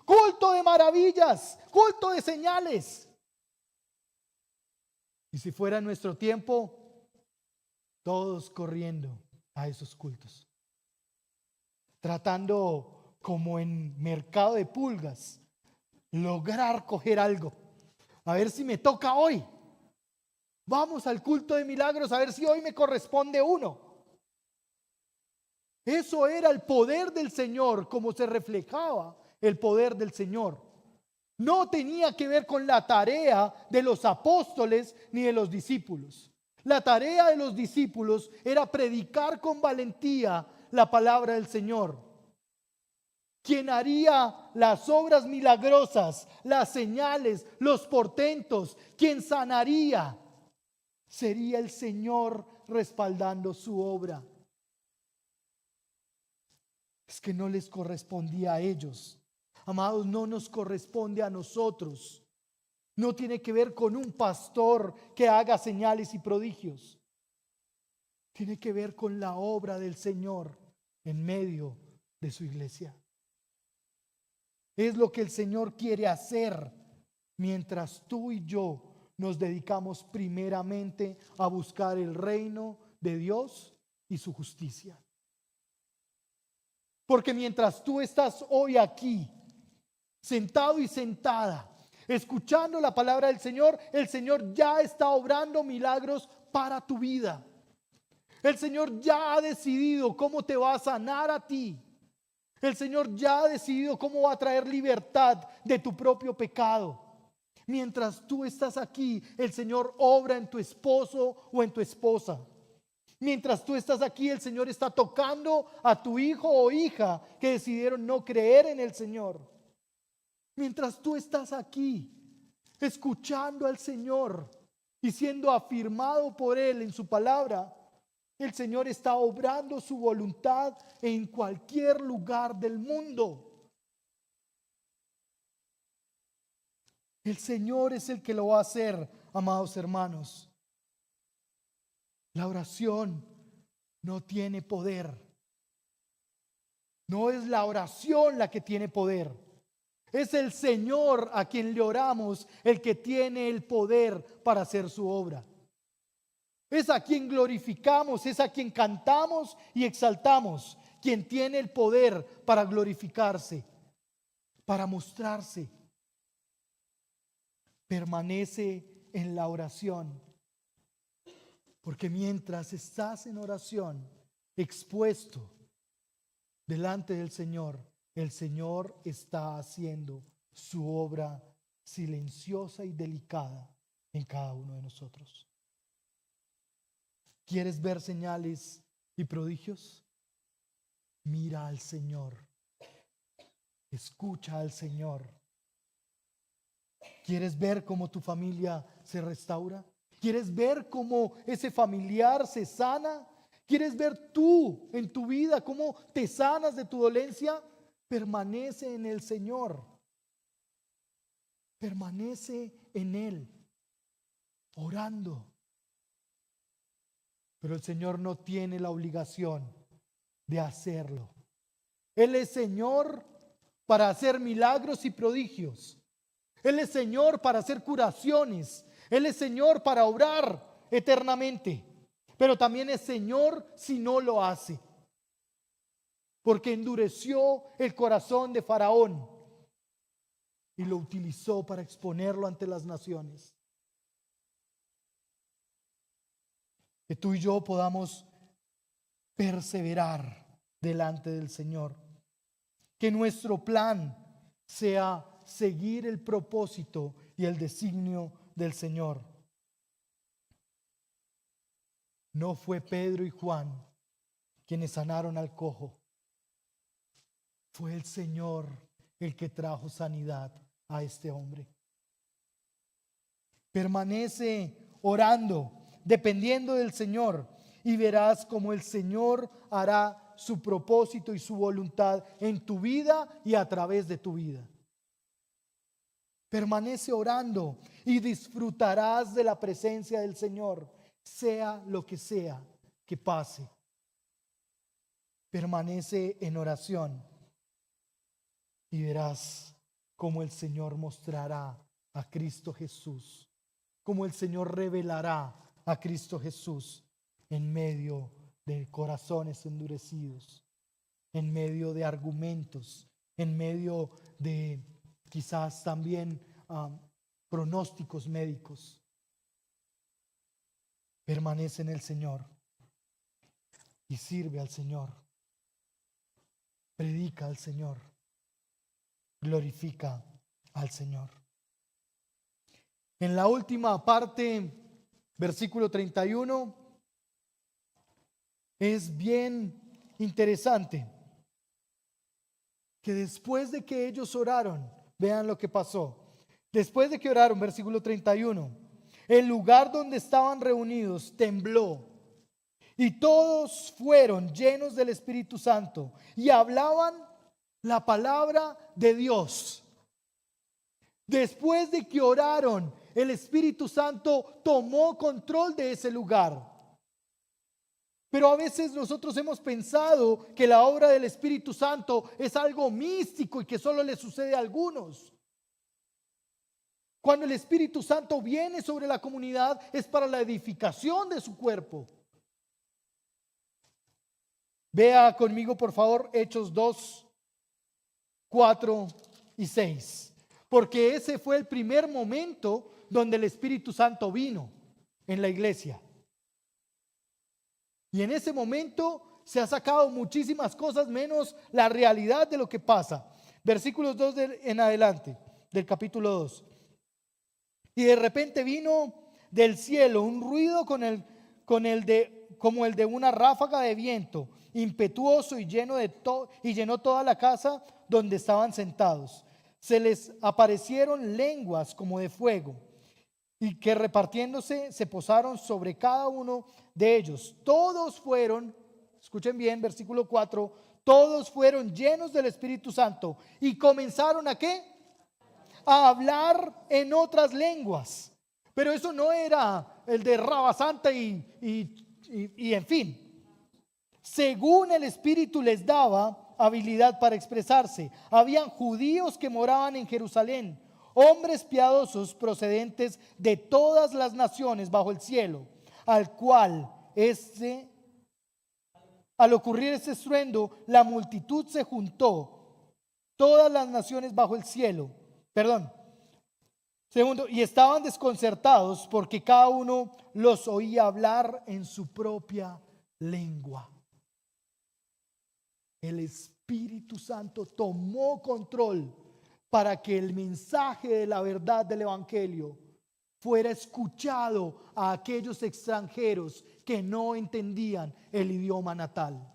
culto de maravillas, culto de señales. Y si fuera nuestro tiempo, todos corriendo a esos cultos, tratando como en mercado de pulgas, lograr coger algo, a ver si me toca hoy. Vamos al culto de milagros a ver si hoy me corresponde uno. Eso era el poder del Señor, como se reflejaba el poder del Señor. No tenía que ver con la tarea de los apóstoles ni de los discípulos. La tarea de los discípulos era predicar con valentía la palabra del Señor. Quien haría las obras milagrosas, las señales, los portentos, quien sanaría, sería el Señor respaldando su obra. Es que no les correspondía a ellos. Amados, no nos corresponde a nosotros. No tiene que ver con un pastor que haga señales y prodigios. Tiene que ver con la obra del Señor en medio de su iglesia. Es lo que el Señor quiere hacer mientras tú y yo nos dedicamos primeramente a buscar el reino de Dios y su justicia. Porque mientras tú estás hoy aquí, sentado y sentada, escuchando la palabra del Señor, el Señor ya está obrando milagros para tu vida. El Señor ya ha decidido cómo te va a sanar a ti. El Señor ya ha decidido cómo va a traer libertad de tu propio pecado. Mientras tú estás aquí, el Señor obra en tu esposo o en tu esposa. Mientras tú estás aquí, el Señor está tocando a tu hijo o hija que decidieron no creer en el Señor. Mientras tú estás aquí, escuchando al Señor y siendo afirmado por Él en su palabra, el Señor está obrando su voluntad en cualquier lugar del mundo. El Señor es el que lo va a hacer, amados hermanos. La oración no tiene poder. No es la oración la que tiene poder. Es el Señor a quien le oramos el que tiene el poder para hacer su obra. Es a quien glorificamos, es a quien cantamos y exaltamos, quien tiene el poder para glorificarse, para mostrarse. Permanece en la oración. Porque mientras estás en oración, expuesto delante del Señor, el Señor está haciendo su obra silenciosa y delicada en cada uno de nosotros. ¿Quieres ver señales y prodigios? Mira al Señor. Escucha al Señor. ¿Quieres ver cómo tu familia se restaura? ¿Quieres ver cómo ese familiar se sana? ¿Quieres ver tú en tu vida cómo te sanas de tu dolencia? Permanece en el Señor. Permanece en Él, orando. Pero el Señor no tiene la obligación de hacerlo. Él es Señor para hacer milagros y prodigios. Él es Señor para hacer curaciones. Él es Señor para obrar eternamente. Pero también es Señor si no lo hace. Porque endureció el corazón de Faraón y lo utilizó para exponerlo ante las naciones. Que tú y yo podamos perseverar delante del Señor. Que nuestro plan sea seguir el propósito y el designio del Señor. No fue Pedro y Juan quienes sanaron al cojo. Fue el Señor el que trajo sanidad a este hombre. Permanece orando, dependiendo del Señor, y verás cómo el Señor hará su propósito y su voluntad en tu vida y a través de tu vida. Permanece orando y disfrutarás de la presencia del Señor, sea lo que sea que pase. Permanece en oración y verás cómo el Señor mostrará a Cristo Jesús, cómo el Señor revelará a Cristo Jesús en medio de corazones endurecidos, en medio de argumentos, en medio de quizás también pronósticos médicos. Permanece en el Señor y sirve al Señor. Predica al Señor. Glorifica al Señor. En la última parte, versículo 31, es bien interesante que después de que ellos oraron, vean lo que pasó. Después de que oraron, versículo 31, el lugar donde estaban reunidos tembló y todos fueron llenos del Espíritu Santo y hablaban la palabra de Dios. Después de que oraron, el Espíritu Santo tomó control de ese lugar. Pero a veces nosotros hemos pensado que la obra del Espíritu Santo es algo místico y que solo le sucede a algunos. Cuando el Espíritu Santo viene sobre la comunidad es para la edificación de su cuerpo. Vea conmigo por favor Hechos 2, 4 y 6. Porque ese fue el primer momento donde el Espíritu Santo vino en la iglesia. Y en ese momento se ha sacado muchísimas cosas menos la realidad de lo que pasa. Versículos 2 en adelante del capítulo 2. Y de repente vino del cielo un ruido como el de una ráfaga de viento, impetuoso y llenó toda la casa donde estaban sentados. Se les aparecieron lenguas como de fuego, y que repartiéndose se posaron sobre cada uno de ellos. Todos fueron, escuchen bien, versículo 4, todos fueron llenos del Espíritu Santo y comenzaron ¿a qué? A hablar en otras lenguas. Pero eso no era el de Rabasanta y en fin. Según el Espíritu les daba habilidad para expresarse. Habían judíos que moraban en Jerusalén, hombres piadosos procedentes de todas las naciones bajo el cielo, al ocurrir ese estruendo, la multitud se juntó, todas las naciones bajo el cielo. Segundo, y estaban desconcertados porque cada uno los oía hablar en su propia lengua. El Espíritu Santo tomó control para que el mensaje de la verdad del Evangelio fuera escuchado a aquellos extranjeros que no entendían el idioma natal.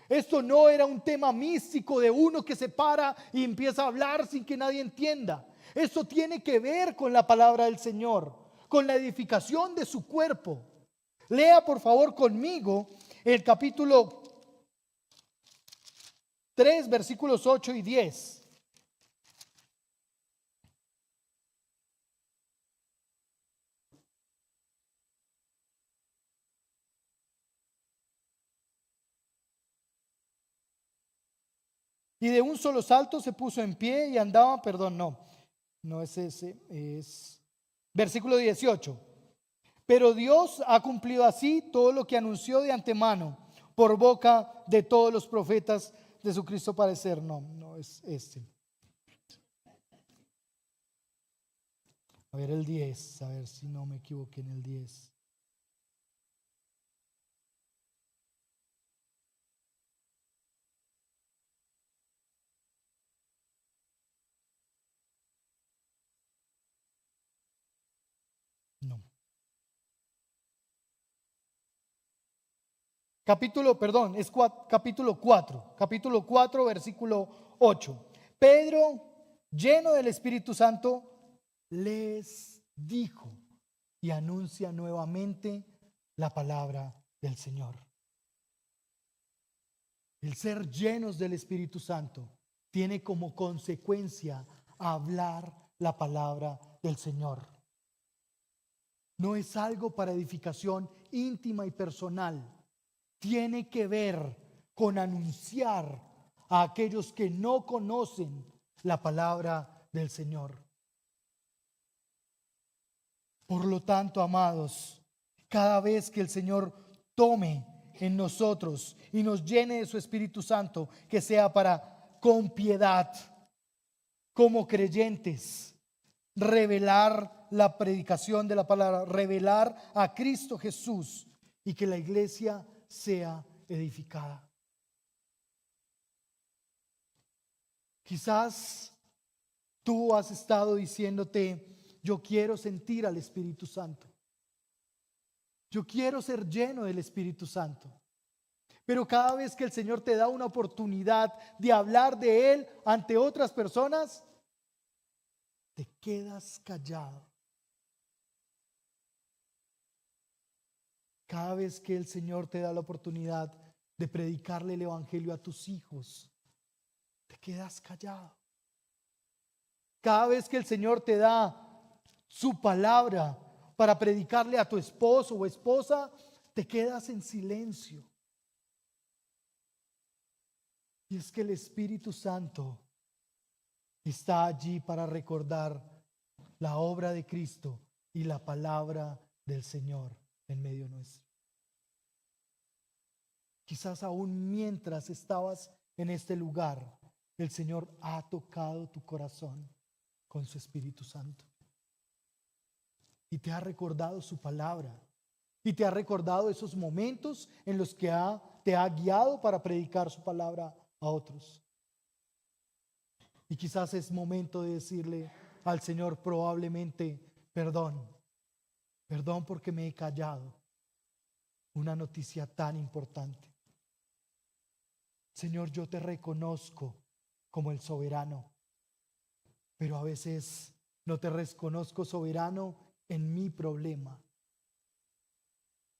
Esto no era un tema místico de uno que se para y empieza a hablar sin que nadie entienda. Esto tiene que ver con la palabra del Señor, con la edificación de su cuerpo. Lea por favor conmigo el capítulo 3, versículos 8 y 10. Y de un solo salto se puso en pie y andaba, perdón, no es ese, es versículo 18. Pero Dios ha cumplido así todo lo que anunció de antemano por boca de todos los profetas de su Cristo parecer. No es este. A ver el 10, a ver si no me equivoqué en el 10. No. Capítulo 4, versículo 8. Pedro, lleno del Espíritu Santo, les dijo y anuncia nuevamente la palabra del Señor. El ser llenos del Espíritu Santo tiene como consecuencia hablar la palabra del Señor. No es algo para edificación íntima y personal. Tiene que ver con anunciar a aquellos que no conocen la palabra del Señor. Por lo tanto, amados, cada vez que el Señor tome en nosotros y nos llene de su Espíritu Santo, que sea para con piedad, como creyentes, revelar la predicación de la palabra, revelar a Cristo Jesús y que la iglesia sea edificada. Quizás tú has estado diciéndote, yo quiero sentir al Espíritu Santo. Yo quiero ser lleno del Espíritu Santo. Pero cada vez que el Señor te da una oportunidad de hablar de Él ante otras personas, te quedas callado. Cada vez que el Señor te da la oportunidad de predicarle el Evangelio a tus hijos, te quedas callado. Cada vez que el Señor te da su palabra para predicarle a tu esposo o esposa, te quedas en silencio. Y es que el Espíritu Santo está allí para recordar la obra de Cristo y la palabra del Señor en medio nuestro. Quizás aún mientras estabas en este lugar, el Señor ha tocado tu corazón con su Espíritu Santo. Y te ha recordado su palabra. Y te ha recordado esos momentos en los que te ha guiado para predicar su palabra a otros. Y quizás es momento de decirle al Señor probablemente, perdón porque me he callado una noticia tan importante. Señor, yo te reconozco como el soberano, pero a veces no te reconozco soberano en mi problema.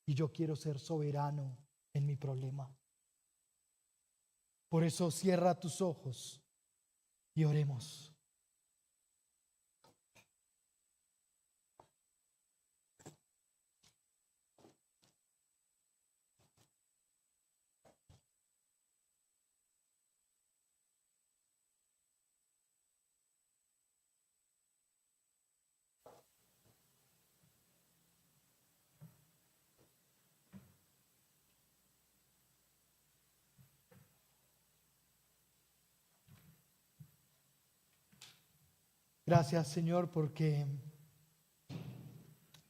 Y yo quiero ser soberano en mi problema. Por eso cierra tus ojos y oremos. Gracias, Señor, porque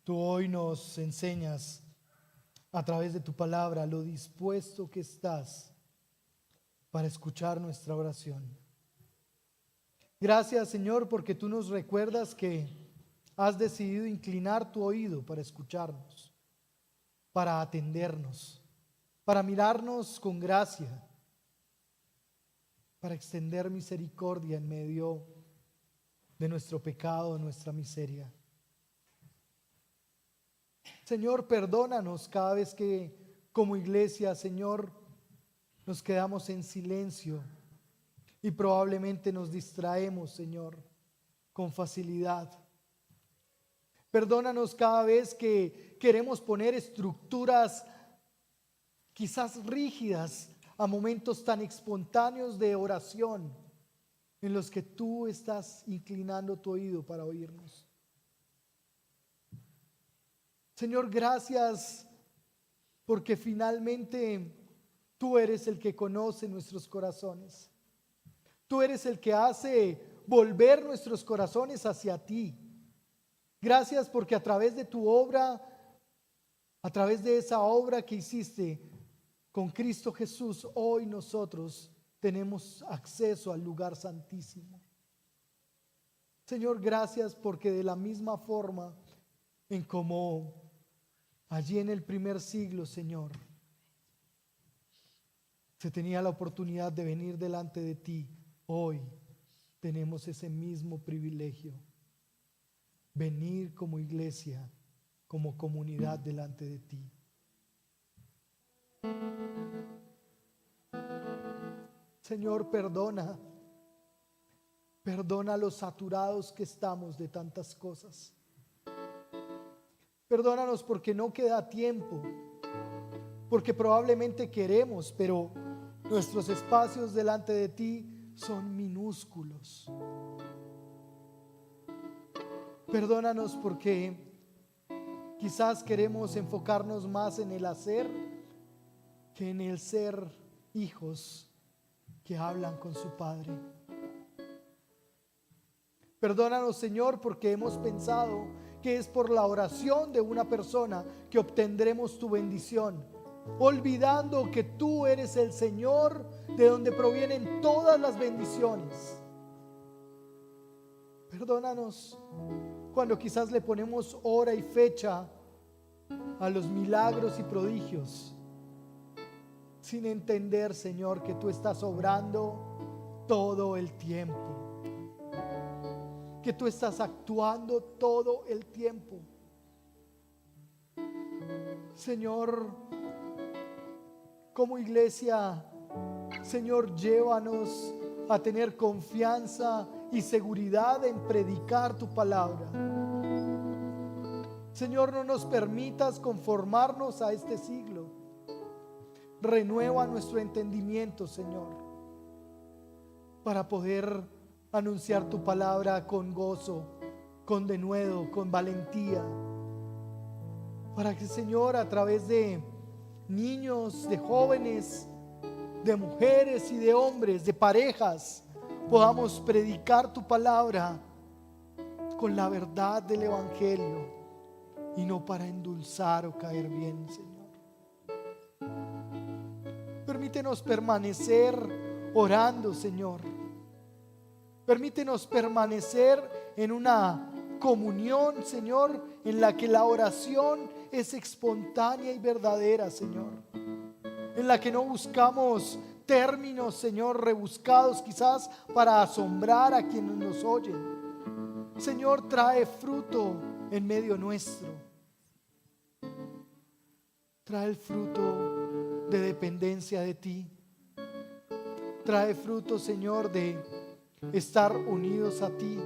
tú hoy nos enseñas a través de tu palabra lo dispuesto que estás para escuchar nuestra oración. Gracias, Señor, porque tú nos recuerdas que has decidido inclinar tu oído para escucharnos, para atendernos, para mirarnos con gracia, para extender misericordia en medio de nuestro pecado, de nuestra miseria. Señor, perdónanos cada vez que como iglesia, Señor, nos quedamos en silencio y probablemente nos distraemos, Señor, con facilidad. Perdónanos cada vez que queremos poner estructuras quizás rígidas a momentos tan espontáneos de oración en los que tú estás inclinando tu oído para oírnos. Señor, gracias porque finalmente tú eres el que conoce nuestros corazones. Tú eres el que hace volver nuestros corazones hacia ti. Gracias porque a través de tu obra, a través de esa obra que hiciste con Cristo Jesús, hoy nosotros tenemos acceso al lugar santísimo. Señor, gracias porque de la misma forma en como allí en el primer siglo, Señor, se tenía la oportunidad de venir delante de ti, hoy tenemos ese mismo privilegio. Venir como iglesia, como comunidad delante de ti. Señor, perdona los saturados que estamos de tantas cosas. Perdónanos porque no queda tiempo, porque probablemente queremos, pero nuestros espacios delante de ti son minúsculos. Perdónanos porque quizás queremos enfocarnos más en el hacer que en el ser hijos que hablan con su Padre. Perdónanos, Señor, porque hemos pensado que es por la oración de una persona que obtendremos tu bendición, olvidando que tú eres el Señor de donde provienen todas las bendiciones. Perdónanos cuando quizás le ponemos hora y fecha a los milagros y prodigios, sin entender, Señor, que tú estás obrando todo el tiempo, que tú estás actuando todo el tiempo. Señor, como iglesia, Señor, llévanos a tener confianza y seguridad en predicar tu palabra. Señor, no nos permitas conformarnos a este siglo. Renueva nuestro entendimiento, Señor, para poder anunciar tu palabra con gozo, con denuedo, con valentía. Para que, Señor, a través de niños, de jóvenes, de mujeres y de hombres, de parejas, podamos predicar tu palabra con la verdad del Evangelio y no para endulzar o caer bien, Señor. Permítenos permanecer orando, Señor. Permítenos permanecer en una comunión, Señor, en la que la oración es espontánea y verdadera, Señor. En la que no buscamos términos, Señor, rebuscados quizás para asombrar a quienes nos oyen. Señor, trae fruto en medio nuestro. Trae el fruto de dependencia de ti. Trae fruto, Señor, de estar unidos a ti.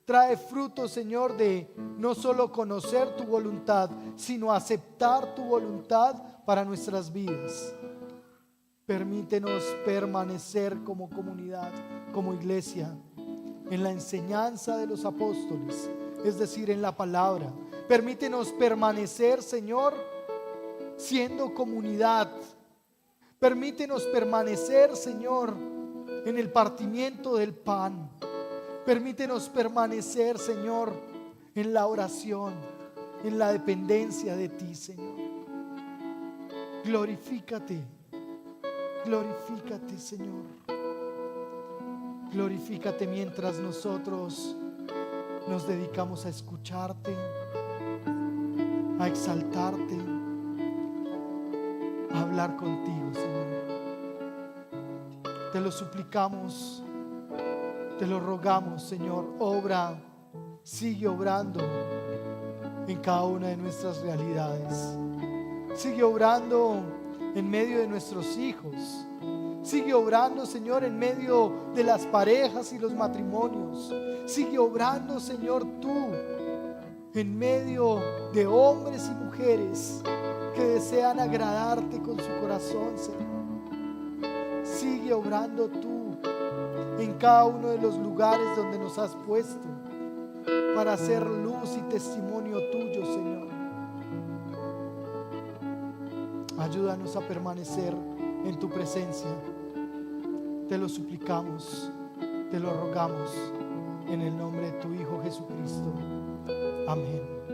Trae fruto, Señor, de no solo conocer tu voluntad, sino aceptar tu voluntad para nuestras vidas. Permítenos permanecer como comunidad, como iglesia, en la enseñanza de los apóstoles, es decir, en la palabra. Permítenos permanecer, Señor, siendo comunidad. Permítenos permanecer, Señor, en el partimiento del pan. Permítenos permanecer, Señor, en la oración, en la dependencia de ti, Señor. Glorifícate, glorifícate, Señor. Glorifícate mientras nosotros nos dedicamos a escucharte, a exaltarte, a hablar contigo, Señor. Te lo suplicamos, te lo rogamos, Señor. Obra, sigue obrando en cada una de nuestras realidades. Sigue obrando en medio de nuestros hijos. Sigue obrando, Señor, en medio de las parejas y los matrimonios. Sigue obrando, Señor, tú en medio de hombres y mujeres que desean agradarte con su corazón, Señor. Sigue obrando tú en cada uno de los lugares donde nos has puesto para hacer luz y testimonio tuyo, Señor. Ayúdanos a permanecer en tu presencia. Te lo suplicamos, te lo rogamos en el nombre de tu Hijo Jesucristo. Amén.